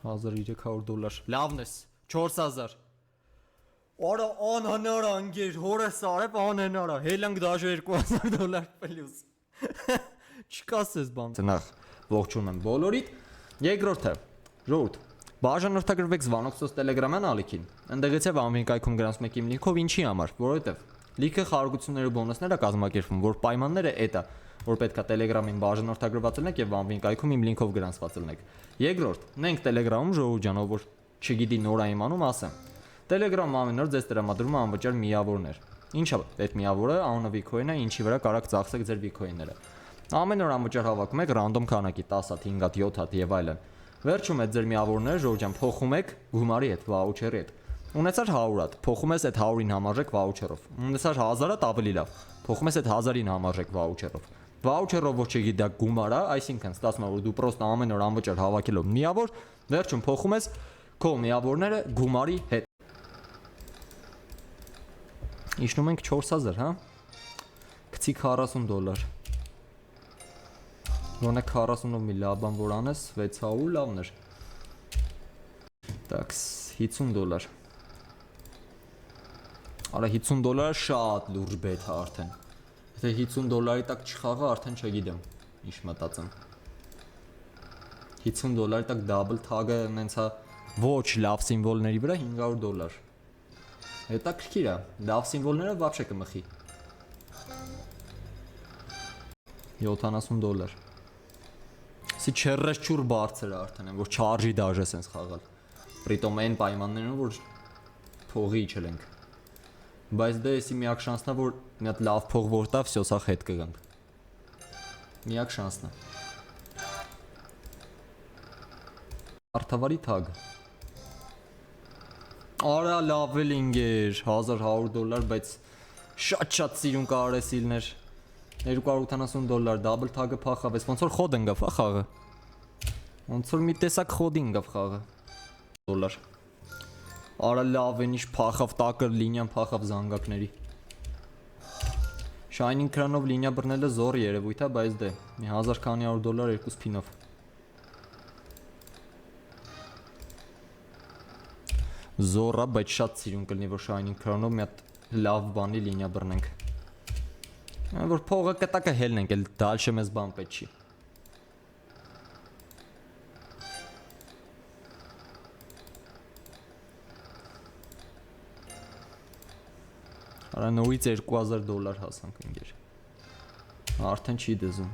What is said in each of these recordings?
$1300 լավն ես 4000 Արա անհնար անգեր հորս արև անհնար է հելանք դաժե $2000 պլյուս չկասես բան նախ ողջունում եմ բոլորիդ երկրորդը ժողովուրդ բաժանորդագրվեք Զվանոքսոս Telegram-յան ալիքին ընդեղից է անվին կայքում գրանցում եք իմ լինքով ինչի համար որովհետև լիքը խարուկությունները բոնուսները կազմակերպվում որ պայմանները էտա որ պետքա Telegram-ին բաժանորդագրված լինեք եւ անվին կայքում իմ լինքով գրանցված լինեք երկրորդ մենք Telegram-ում ժողովուրդ ջան ով որ չգիտի նոր է իմանում ասեմ Telegram-ը ամեն օր ձեզ տրամադրում է անվճար միավորներ ինչա այդ միավորը անունը Bitcoin է ինչի վրա կարաք ծախսեք ձեր Bitcoin-ները ամեն օր անվճար հավաքում եք ռանդոմ քանակի 10 հատ 5 հատ 7 հատ եւ այլն վերջում այդ ձեր միավորները ժողովրդյան փոխում եք գումարի հետ վաուչերի հետ ունեցար 100 հատ փոխում ես այդ 100-ին համարժեք վաուչերով ունեցար 1000 հատ ավելի լավ փոխում ես այդ 1000-ին համարժեք վաուչերով վաուչերով ոչ չգիտակ գումարա այսինքն ստացվում է որ դու պրոստը ամեն օր անվճար հավաքելով միավոր վերջում փոխում ես քո միավորները գումարի հետ Իշնում ենք 4000 հա գցի $40 Ոնե 40-ով մի լավ բան որ անես 600 լավն էր Տաքս $50 Արա $50 շատ լուրջ բեթ է արդեն Եթե $50-ի տակ չխաղա արդեն չգիտեմ ինչ մտածեմ $50 տակ double tag-ը նենցա ոչ լավ սիմվոլների վրա $500 Հետաքրքիր է լավ սիմվոլները вообще կմխի $70 Սի չերես-չուր բարձր է արդեն որ չարժի դաժե սենց խաղալ Պրիտոմ այն պայմաններում որ փողի չլենք Բայց դա էսի միակ շանսն է որ մի հատ լավ փող որ տա վсё սա հետ կգանք Միակ շանսն է Արթավարի թագ Արա լավ էլ ինգեր $1100 բայց շատ սիրուն կարար է սիլներ $270 double tag-ը փախավ ոնց որ խոդ ընկավ հա խաղը Ոնց որ մի տեսակ խոդի ընկավ խաղը $1 Արա լավ են ինչ փախավ տակը լինիան փախավ զանգակների Shining Crown-ով լինիա բռնելը զոր երևույթ է բայց դե մի 1000 քանի $100 երկու սփինով Զորա բայց շատ սիրուն կլինի որ Shining Crown-ով մի հատ լավ բանի լինիա բռնենք Որ փողը կտակը հելնենք, էլ դալշը մեզ բան պետք չի Արա նորից $2000 հասանք ընկեր Արդեն չի դզում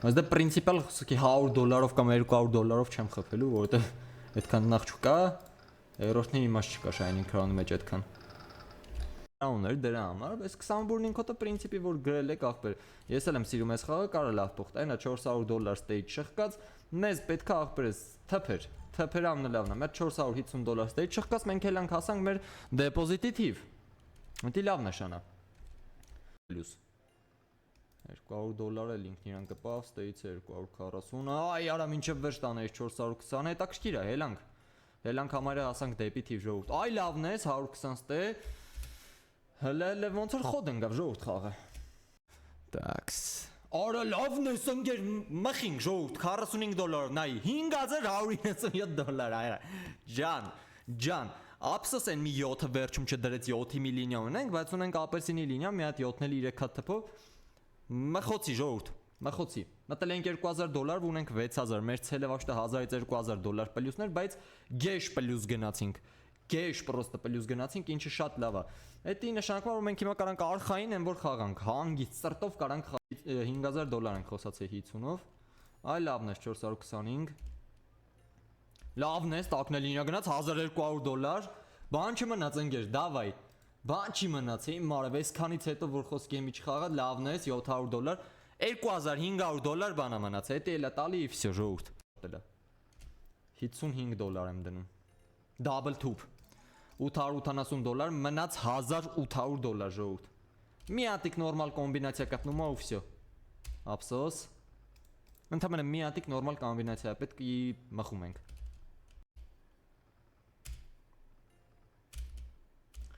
Բայց դա պրինցիպալ $100-ով կամ $200-ով չեմ խփելու, որովհետև այդքան նախ չկա, երրորդն իմաստ չկա Shining Crown-ի մեջ այդքան Ուներ դրա համար, բայց 20 բուրնինգոթը պրինցիպի որ գրել եք ախպեր Ես էլ եմ սիրում այս խաղը, կարա լավ փող տա, այնա $400 stage շղկած Մեզ պետքա ախպերս թփեր ամենալավն է, մեր $450 stage շղկած մենք էլ ենք հասանք մեր դեպոզիտի թիվ Մտի լավ նշանա Պլյուս $200 էլ ինքն իրան կպավ, stage 240 Այ արա մինչև վերջ տանեի 420 հետաքրքիր է, հելանք համարը հասանք դեպի թիվ ժողովուրդ Այ լավն է, 120 ստե Հələ ոնց որ խոդ ընկավ ժողովուրդ խաղը Տաքս Արա լավն է սնգեր մխինք ժողովուրդ $45 նայ $5197 այրա Ջան Ապսոս են մի 7-ը վերջում չդրեց 7-ի մի լինիա ունենք, բայց ունենք ապերսինի լինիա, մի հատ 7-ն էլ 3 հատ թփով Մխոցի ժողովուրդ, մխոցի Մտել ենք $2000 ու ունենք 6000 Մեր ցելը վաշտը $1200 պլյուսներ, բայց գեշ պլյուս գնացինք Գեշ պրոստը պլյուս գնացինք, ինչը շատ լավ է Էդի նշանակում որ մենք հիմա կարանք արխային են որ խաղանք Հանգից սրտով կարանք $5000 ենք խոսացել 50-ով Այ լավն է 425 Լավն է, տակն է լինիա գնաց $1200 Բան չմնաց ընկեր, դավայ Բան չի մնաց, իմ մարև, այս քանից հետո որ խոսքի եմ իչ խաղա, լավն է, $700 $2500 բանա մնաց, հետի էլա տալի և վсё ժողուրդ $55 եմ դնում Double tube $880 մնաց $1800 ժողուրդ Մի հատիկ նորմալ կոմբինացիա կապնում ու վсё Ապսոս Ընդամենը մի հատիկ նորմալ կոմբինացիա պետք է մխում ենք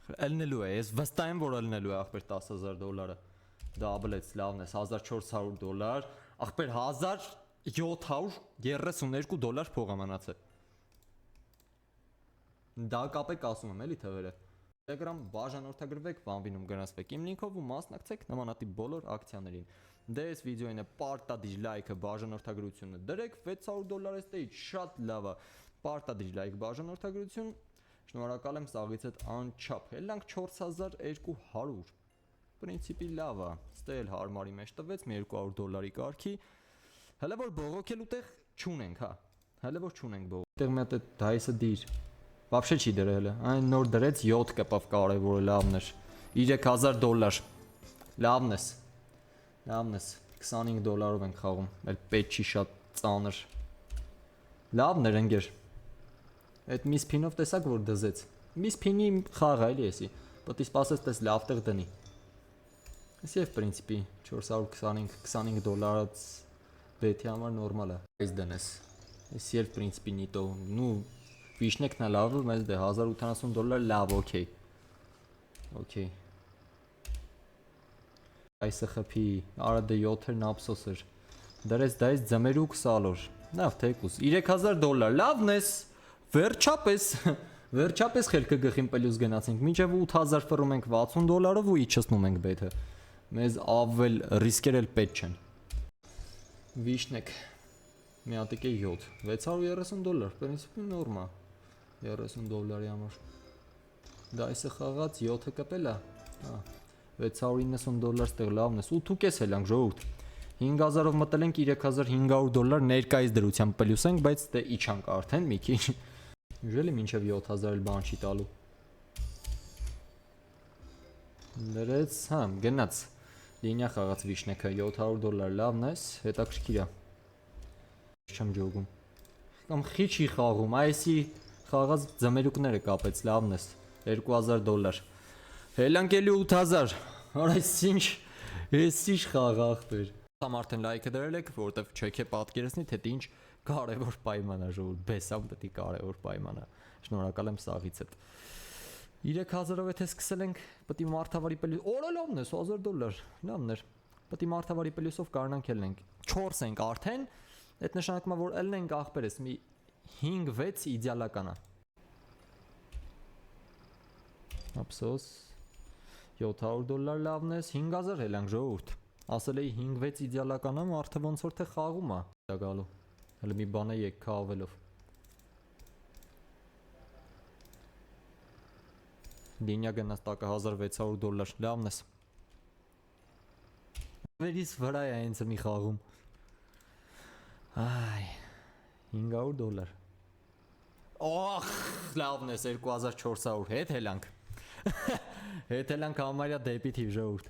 Ելնելու է, ես վստահ եմ որ ելնելու է ախպեր $10000 Double-եց լավն է $1400 Ախպեր $732 փող է մնացել։ Դա կապեք ասում եմ էլի թվերը։ Telegram բաժանորդագրվեք, բանվինում գրանցվեք իմ լինքով ու մասնակցեք նմանատիպ բոլոր ակցիաներին։ Դե այս վիդեոին է պարտադիր լայքը բաժանորդագրությունը դրեք, $600 էստեից շատ լավ է։ Պարտադիր լայք բաժանորդագրություն, շնորհակալ եմ սաղից հետ անչափ։ Հելանք 4200։ Պրինցիպի լավ է։ Ստե էլ հարմարի մեջ տվեց մի $200 կարգի։ Հələ որ բողոքելու տեղ չունենք, հա։ Հələ որ չունենք բողոք։ Տեղ մի հատ դայսը դիր։ Вообще չի դրել է։ Այն նոր դրեց 7 կպավ կարևորը լավն էր։ $3000։ Լավն ես։ Լավն ես։ $25-ով ենք խաղում։ Էլ պետք չի շատ ծանր։ Լավն էր ընկեր։ Այդ Miss Pin-ով տեսակ որ դզեց։ Miss Pin-ի խաղ է էլի էսի։ Պետք է սպասես տես լավ տեղ դնի։ Էս եւ պրինցիպի $425 բեթի համար նորմալ է։ Այս դնես։ Էս եւ պրինցիպի նիտո։ Նու Վիշնեկն է լավ, մեզ դե $1080 լավ, օքեյ։ Օքեյ։ Այսը խփի, արա դե 7-ն ափսոս էր։ Դրես դայս ձմերուկ սալոր։ Լավ թեկուս $3000, լավն ես։ Վերջապես, վերջապես խելքը գխին պլյուս գնացինք։ Մինչև 8000 ֆռում ենք $60-ով ու իջեցնում ենք բեթը։ Մեզ ավել ռիսկեր էլ պետք չեն։ Վիշնեք։ Մի հատիկ է 7, $630, պրինցիպի նորմա։ $30-ի համար։ Դա այսը խաղաց 7-ը կպել է։ $690 ստեղ լավն է։ 8.5 էլանք ժողովուրդ։ 5000-ով մտել ենք $3500 ներկայիս դրությամբ պլյուս ենք, բայց դե իջանք արդեն մի քիչ։ Ուժելի մինչև 7000 էլ բան չի տալու։ Դրեց, հա, գնաց։ Լինիա խաղաց վիշնեկը $700 լավն է, հետաքրքիր է։ Չեմ ջոգում։ Կամ խի չի խաղում, այսի խաղաց ձմերուկները կապեց, լավն է, $2000։ Հելանկելի 8000։ Արա այս ինչ խաղ ախպեր։ Կամ արդեն լայքը դրել եք, որովհետև չեք է պատկերացնի, թե ինչ կարևոր պայման է ժողովուրդ, բեսամ պետք է կարևոր պայման է։ Շնորհակալ եմ սաղից հետ։ 3000-ով եթե սկսել ենք, պետք է մարդավարի պլյուս, օրը լավն է, $1000, լավն էր։ Պետք է մարդավարի պլյուսով կարողանանք ելնենք։ 4 ենք արդեն, այդ նշանակում է որ ելնենք ախպերս մի 5-6 իդեալական է։ Ափսոս $700 լավն է, 5000 հելանք ժողովուրդ։ Ասել էի 5-6 իդեալական է, մարդը ոնց որ թե խաղում է։ Դա գալու։ Հələ մի բան է եկա ավելով։ Լինիա գնաց տակը $1600, լավն է։ Վերից վրա է հենց մի խաղում։ Այ $500։ Օխ, լավն է 2400 հետ հելանք։ Հետ հելանք համարյա դեպի թիվ ժողովուրդ։